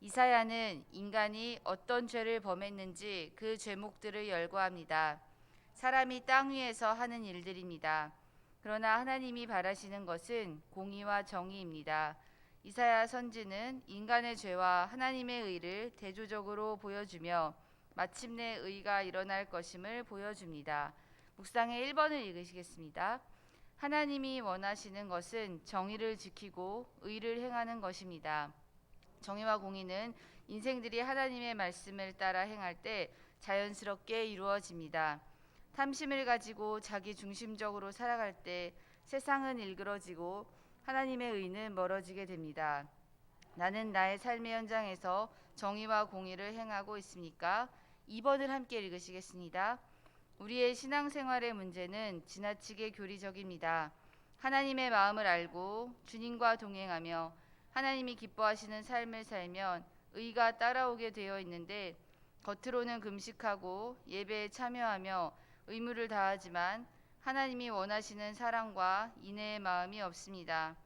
이사야는 인간이 어떤 죄를 범했는지 그 죄목들을 열거합니다. 사람이 땅 위에서 하는 일들입니다. 그러나 하나님이 바라시는 것은 공의와 정의입니다. 이사야 선지는 인간의 죄와 하나님의 의를 대조적으로 보여주며 마침내 의가 일어날 것임을 보여줍니다. 묵상의 1번을 읽으시겠습니다. 하나님이 원하시는 것은 정의를 지키고 의를 행하는 것입니다. 정의와 공의는 인생들이 하나님의 말씀을 따라 행할 때 자연스럽게 이루어집니다. 탐심을 가지고 자기 중심적으로 살아갈 때 세상은 일그러지고 하나님의 의는 멀어지게 됩니다. 나는 나의 삶의 현장에서 정의와 공의를 행하고 있습니까? 2번을 함께 읽으시겠습니다. 우리의 신앙생활의 문제는 지나치게 교리적입니다. 하나님의 마음을 알고 주님과 동행하며 하나님이 기뻐하시는 삶을 살면 의가 따라오게 되어 있는데 겉으로는 금식하고 예배에 참여하며 의무를 다하지만 하나님이 원하시는 사랑과 인내의 마음이 없습니다.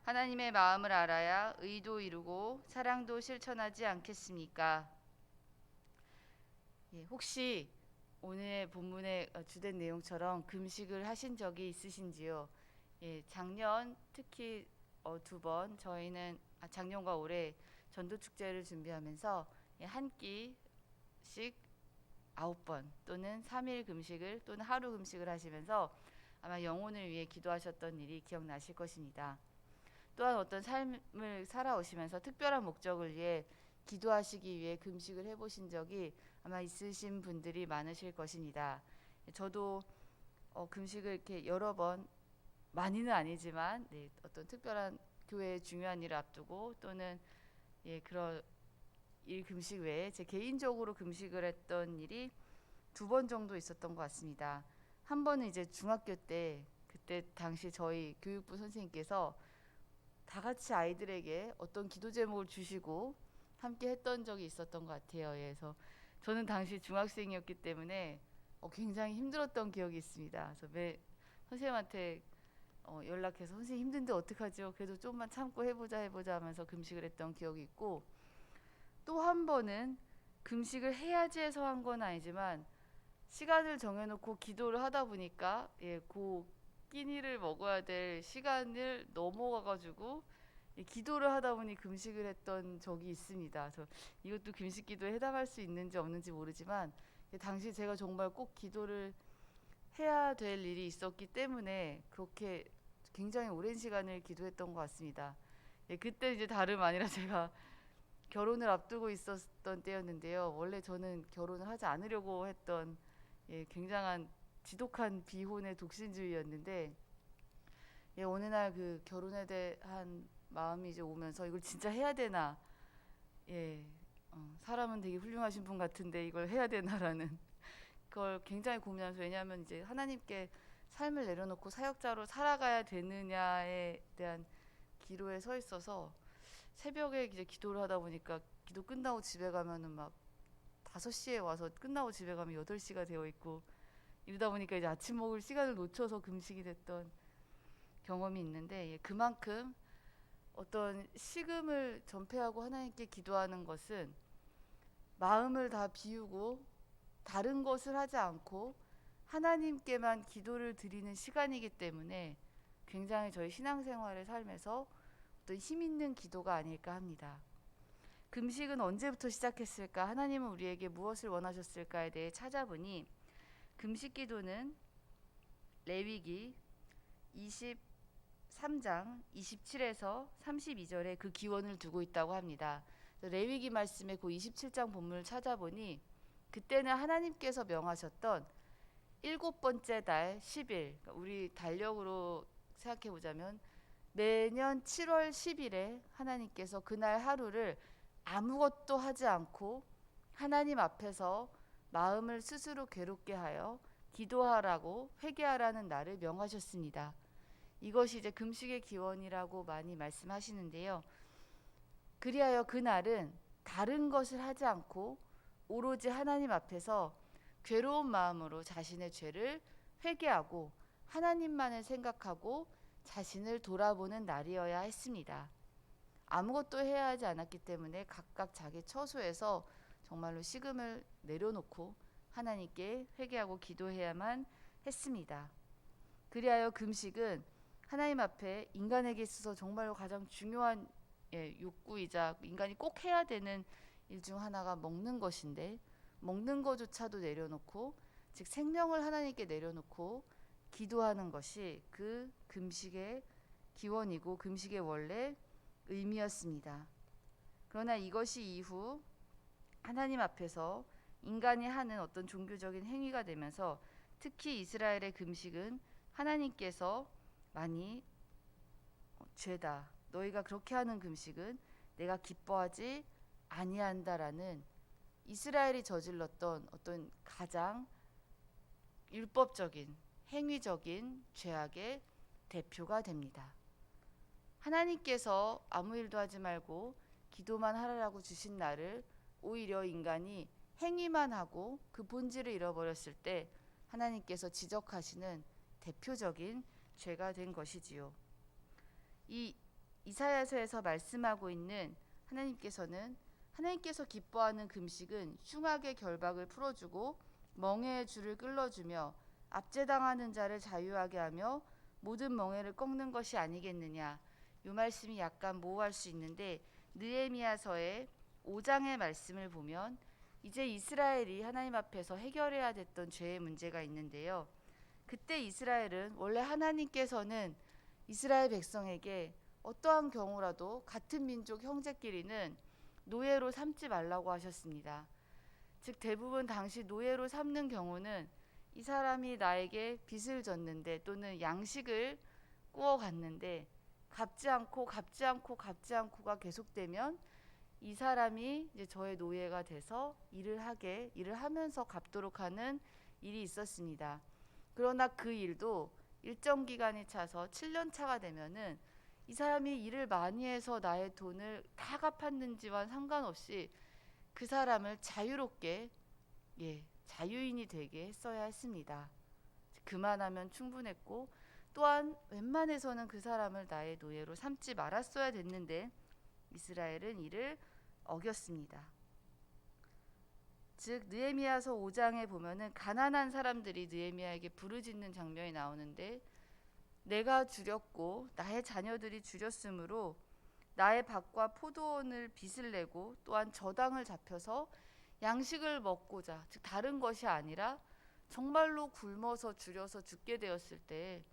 하나님의 마음을 알아야 의도 이루고 사랑도 실천하지 않겠습니까? 혹시 오늘 본문의 주된 내용처럼 금식을 하신 적이 있으신지요? 작년 특히 2번 저희는 작년과 올해 전도 축제를 준비하면서 한 끼씩 9번 또는 3일 금식을 또는 하루 금식을 하시면서 아마 영혼을 위해 기도하셨던 일이 기억나실 것입니다. 또한 어떤 삶을 살아오시면서 특별한 목적을 위해 기도하시기 위해 금식을 해보신 적이 아마 있으신 분들이 많으실 것입니다. 저도 금식을 이렇게 여러 번, 많이는 아니지만 어떤 특별한 교회의 중요한 일을 앞두고 또는 그런 일 금식 외에 제 개인적으로 금식을 했던 일이 2번 정도 있었던 것 같습니다. 한 번은 이제 중학교 때 그때 당시 저희 교육부 선생님께서 다 같이 아이들에게 어떤 기도 제목을 주시고 함께 했던 적이 있었던 것 같아요. 그래서 저는 당시 중학생이었기 때문에 굉장히 힘들었던 기억이 있습니다. 그래서 매 선생님한테 연락해서 선생님 힘든데 어떡하죠? 그래도 좀만 참고 해보자 하면서 금식을 했던 기억이 있고, 또 한 번은 금식을 해야지 해서 한 건 아니지만 시간을 정해놓고 기도를 하다 보니까 그 끼니를 먹어야 될 시간을 넘어가가지고 기도를 하다 보니 금식을 했던 적이 있습니다. 그래서 이것도 금식 기도에 해당할 수 있는지 없는지 모르지만 당시 제가 정말 꼭 기도를 해야 될 일이 있었기 때문에 그렇게 굉장히 오랜 시간을 기도했던 것 같습니다. 그때 이제 다름 아니라 제가 결혼을 앞두고 있었던 때였는데요. 원래 저는 결혼을 하지 않으려고 했던 굉장한 지독한 비혼의 독신주의였는데 어느 날 그 결혼에 대한 마음이 이제 오면서 이걸 진짜 해야 되나 사람은 되게 훌륭하신 분 같은데 이걸 해야 되나라는 그걸 굉장히 고민하면서 왜냐하면 이제 하나님께 삶을 내려놓고 사역자로 살아가야 되느냐에 대한 기로에 서 있어서 새벽에 이제 기도를 하다 보니까 기도 끝나고 집에 가면은 막 5시에 와서 끝나고 집에 가면 8시가 되어 있고 이러다 보니까 이제 아침 먹을 시간을 놓쳐서 금식이 됐던 경험이 있는데 그만큼 어떤 식음을 전폐하고 하나님께 기도하는 것은 마음을 다 비우고 다른 것을 하지 않고 하나님께만 기도를 드리는 시간이기 때문에 굉장히 저희 신앙생활의 삶에서 어떤 힘 있는 기도가 아닐까 합니다. 금식은 언제부터 시작했을까? 하나님은 우리에게 무엇을 원하셨을까에 대해 찾아보니 금식 기도는 레위기 23장 27에서 32절에 그 기원을 두고 있다고 합니다. 레위기 말씀의 그 27장 본문을 찾아보니 그때는 하나님께서 명하셨던 7번째 달 10일, 우리 달력으로 생각해 보자면 매년 7월 10일에 하나님께서 그날 하루를 아무것도 하지 않고 하나님 앞에서 마음을 스스로 괴롭게 하여 기도하라고 회개하라는 날을 명하셨습니다. 이것이 이제 금식의 기원이라고 많이 말씀하시는데요. 그리하여 그날은 다른 것을 하지 않고 오로지 하나님 앞에서 괴로운 마음으로 자신의 죄를 회개하고 하나님만을 생각하고 자신을 돌아보는 날이어야 했습니다. 아무것도 해야 하지 않았기 때문에 각각 자기 처소에서 정말로 식음을 내려놓고 하나님께 회개하고 기도해야만 했습니다. 그리하여 금식은 하나님 앞에 인간에게 있어서 정말로 가장 중요한 욕구이자 인간이 꼭 해야 되는 일 중 하나가 먹는 것인데, 먹는 것조차도 내려놓고, 즉 생명을 하나님께 내려놓고 기도하는 것이 그 금식의 기원이고 금식의 원래 의미였습니다. 그러나 이것이 이후 하나님 앞에서 인간이 하는 어떤 종교적인 행위가 되면서, 특히 이스라엘의 금식은 하나님께서 많이 죄다, 너희가 그렇게 하는 금식은 내가 기뻐하지 아니한다라는 이스라엘이 저질렀던 어떤 가장 율법적인 행위적인 죄악의 대표가 됩니다. 하나님께서 아무 일도 하지 말고 기도만 하라고 주신 날을 오히려 인간이 행위만 하고 그 본질을 잃어버렸을 때 하나님께서 지적하시는 대표적인 죄가 된 것이지요. 이 이사야서에서 말씀하고 있는 하나님께서 기뻐하는 금식은 흉악의 결박을 풀어주고 멍에의 줄을 끌어주며 압제당하는 자를 자유하게 하며 모든 멍에를 꺾는 것이 아니겠느냐. 이 말씀이 약간 모호할 수 있는데, 느헤미야서의 5장의 말씀을 보면 이제 이스라엘이 하나님 앞에서 해결해야 됐던 죄의 문제가 있는데요. 그때 이스라엘은 원래 하나님께서는 이스라엘 백성에게 어떠한 경우라도 같은 민족 형제끼리는 노예로 삼지 말라고 하셨습니다. 즉 대부분 당시 노예로 삼는 경우는 이 사람이 나에게 빚을 졌는데 또는 양식을 구워 갔는데 갚지 않고가 계속되면 이 사람이 이제 저의 노예가 돼서 일을 하면서 갚도록 하는 일이 있었습니다. 그러나 그 일도 일정 기간이 차서 7년 차가 되면은 이 사람이 일을 많이 해서 나의 돈을 다 갚았는지와 상관없이 그 사람을 자유롭게 자유인이 되게 했어야 했습니다. 그만하면 충분했고, 또한 웬만해서는 그 사람을 나의 노예로 삼지 말았어야 됐는데 이스라엘은 이를 어겼습니다. 즉 느헤미야서 5장에 보면은 가난한 사람들이 느헤미야에게 부르짖는 장면이 나오는데, 내가 줄였고 나의 자녀들이 줄였으므로 나의 밭과 포도원을 빚을 내고 또한 저당을 잡혀서 양식을 먹고자, 즉 다른 것이 아니라 정말로 굶어서 줄여서 죽게 되었을 때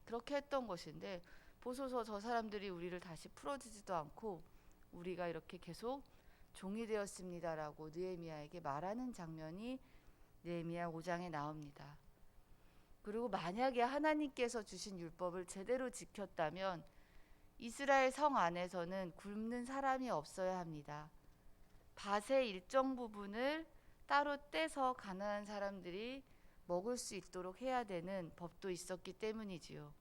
그렇게 했던 것인데, 보소서 저 사람들이 우리를 다시 풀어주지도 않고 우리가 이렇게 계속 종이 되었습니다라고 느헤미야에게 말하는 장면이 느헤미야 5장에 나옵니다. 그리고 만약에 하나님께서 주신 율법을 제대로 지켰다면 이스라엘 성 안에서는 굶는 사람이 없어야 합니다. 밭의 일정 부분을 따로 떼서 가난한 사람들이 먹을 수 있도록 해야 되는 법도 있었기 때문이지요.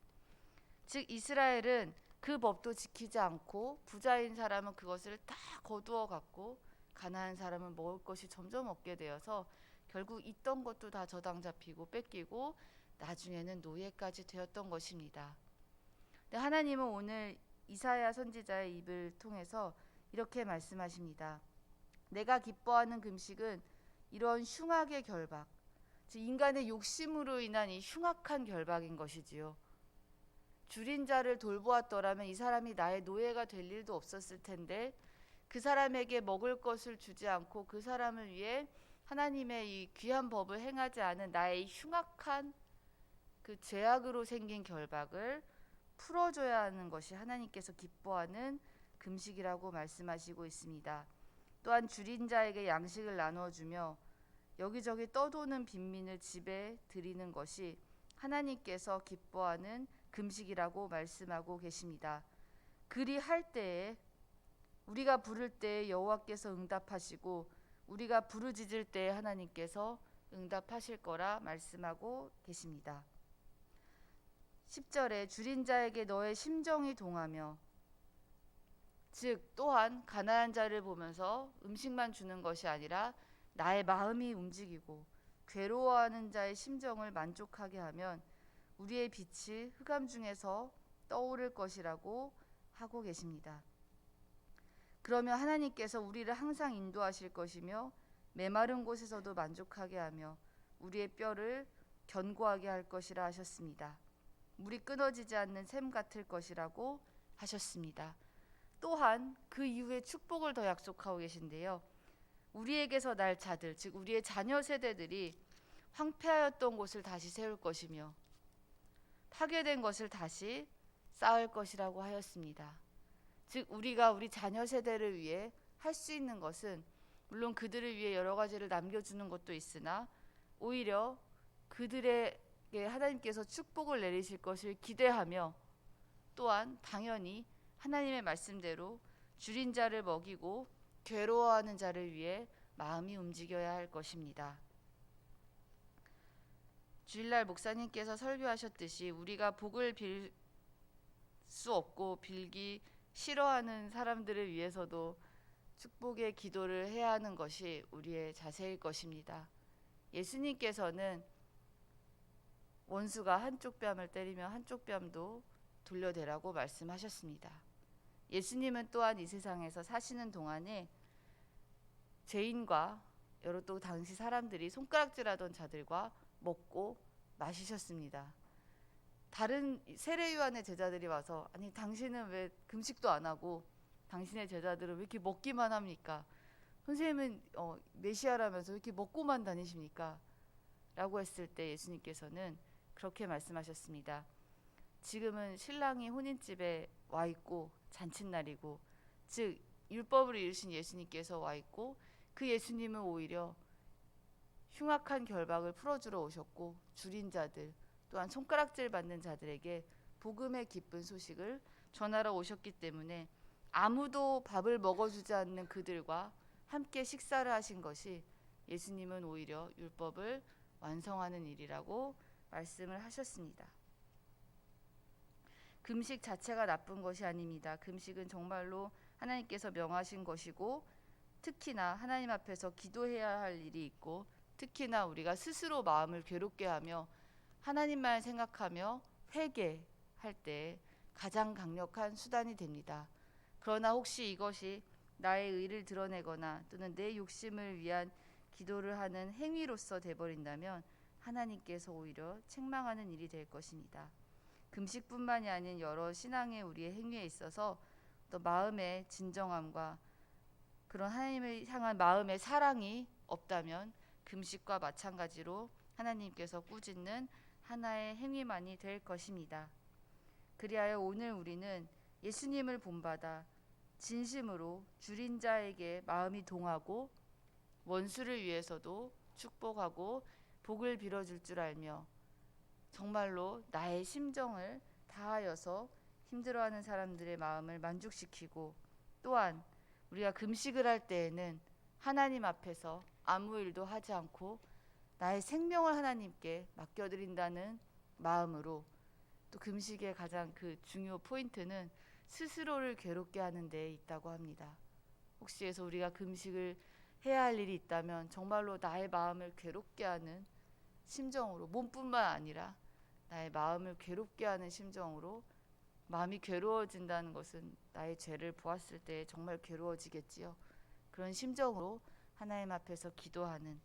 즉 이스라엘은 그 법도 지키지 않고 부자인 사람은 그것을 다 거두어 갖고 가난한 사람은 먹을 것이 점점 없게 되어서 결국 있던 것도 다 저당 잡히고 뺏기고 나중에는 노예까지 되었던 것입니다. 근데 하나님은 오늘 이사야 선지자의 입을 통해서 이렇게 말씀하십니다. 내가 기뻐하는 금식은 이런 흉악의 결박, 즉 인간의 욕심으로 인한 이 흉악한 결박인 것이지요. 줄인 자를 돌보았더라면 이 사람이 나의 노예가 될 일도 없었을 텐데, 그 사람에게 먹을 것을 주지 않고 그 사람을 위해 하나님의 이 귀한 법을 행하지 않은 나의 흉악한 그 죄악으로 생긴 결박을 풀어줘야 하는 것이 하나님께서 기뻐하는 금식이라고 말씀하시고 있습니다. 또한 줄인 자에게 양식을 나눠주며 여기저기 떠도는 빈민을 집에 들이는 것이 하나님께서 기뻐하는 금식이라고 말씀하고 계십니다. 그리할 때에 우리가 부를 때에 여호와께서 응답하시고 우리가 부르짖을 때에 하나님께서 응답하실 거라 말씀하고 계십니다. 10절에 줄인 자에게 너의 심정이 동하며, 즉 또한 가난한 자를 보면서 음식만 주는 것이 아니라 나의 마음이 움직이고 괴로워하는 자의 심정을 만족하게 하면 우리의 빛이 흑암 중에서 떠오를 것이라고 하고 계십니다. 그러면 하나님께서 우리를 항상 인도하실 것이며 메마른 곳에서도 만족하게 하며 우리의 뼈를 견고하게 할 것이라 하셨습니다. 물이 끊어지지 않는 샘 같을 것이라고 하셨습니다. 또한 그 이후에 축복을 더 약속하고 계신데요. 우리에게서 날 자들, 즉 우리의 자녀 세대들이 황폐하였던 곳을 다시 세울 것이며 파괴된 것을 다시 쌓을 것이라고 하였습니다. 즉 우리가 우리 자녀 세대를 위해 할 수 있는 것은 물론 그들을 위해 여러 가지를 남겨주는 것도 있으나 오히려 그들에게 하나님께서 축복을 내리실 것을 기대하며 또한 당연히 하나님의 말씀대로 줄인 자를 먹이고 괴로워하는 자를 위해 마음이 움직여야 할 것입니다. 주일날 목사님께서 설교하셨듯이 우리가 복을 빌 수 없고 빌기 싫어하는 사람들을 위해서도 축복의 기도를 해야 하는 것이 우리의 자세일 것입니다. 예수님께서는 원수가 한쪽 뺨을 때리며 한쪽 뺨도 돌려대라고 말씀하셨습니다. 예수님은 또한 이 세상에서 사시는 동안에 죄인과 여러 또 당시 사람들이 손가락질하던 자들과 먹고 마시셨습니다. 다른 세례 요한의 제자들이 와서 아니 당신은 왜 금식도 안 하고 당신의 제자들은 왜 이렇게 먹기만 합니까? 선생님은 메시아라면서 왜 이렇게 먹고만 다니십니까? 라고 했을 때 예수님께서는 그렇게 말씀하셨습니다. 지금은 신랑이 혼인집에 와 있고 잔칫날이고 즉 율법을 이루신 예수님께서 와 있고 그 예수님은 오히려 흉악한 결박을 풀어주러 오셨고 줄인 자들 또한 손가락질 받는 자들에게 복음의 기쁜 소식을 전하러 오셨기 때문에 아무도 밥을 먹어주지 않는 그들과 함께 식사를 하신 것이 예수님은 오히려 율법을 완성하는 일이라고 말씀을 하셨습니다. 금식 자체가 나쁜 것이 아닙니다. 금식은 정말로 하나님께서 명하신 것이고 특히나 하나님 앞에서 기도해야 할 일이 있고 특히나 우리가 스스로 마음을 괴롭게 하며 하나님만 생각하며 회개할 때 가장 강력한 수단이 됩니다. 그러나 혹시 이것이 나의 의를 드러내거나 또는 내 욕심을 위한 기도를 하는 행위로서 돼버린다면 하나님께서 오히려 책망하는 일이 될 것입니다. 금식뿐만이 아닌 여러 신앙의 우리의 행위에 있어서 또 마음의 진정함과 그런 하나님을 향한 마음의 사랑이 없다면 금식과 마찬가지로 하나님께서 꾸짖는 하나의 행위만이 될 것입니다. 그리하여 오늘 우리는 예수님을 본받아 진심으로 줄인 자에게 마음이 동하고 원수를 위해서도 축복하고 복을 빌어줄 줄 알며 정말로 나의 심정을 다하여서 힘들어하는 사람들의 마음을 만족시키고 또한 우리가 금식을 할 때에는 하나님 앞에서 아무 일도 하지 않고 나의 생명을 하나님께 맡겨드린다는 마음으로 또 금식의 가장 그 중요 포인트는 스스로를 괴롭게 하는 데 있다고 합니다. 혹시 해서 우리가 금식을 해야 할 일이 있다면 정말로 나의 마음을 괴롭게 하는 심정으로 몸뿐만 아니라 나의 마음을 괴롭게 하는 심정으로 마음이 괴로워진다는 것은 나의 죄를 보았을 때 정말 괴로워지겠지요. 그런 심정으로 하나님 앞에서 기도하는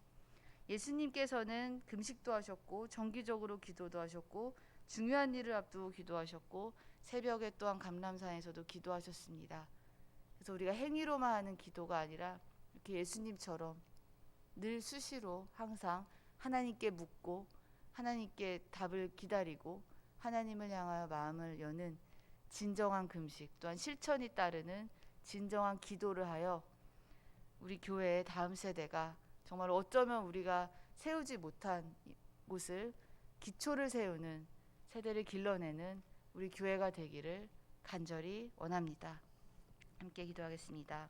예수님께서는 금식도 하셨고 정기적으로 기도도 하셨고 중요한 일을 앞두고 기도하셨고 새벽에 또한 감람산에서도 기도하셨습니다. 그래서 우리가 행위로만 하는 기도가 아니라 이렇게 예수님처럼 늘 수시로 항상 하나님께 묻고 하나님께 답을 기다리고 하나님을 향하여 마음을 여는 진정한 금식 또한 실천이 따르는 진정한 기도를 하여 우리 교회의 다음 세대가 정말 어쩌면 우리가 세우지 못한 곳을 기초를 세우는 세대를 길러내는 우리 교회가 되기를 간절히 원합니다. 함께 기도하겠습니다.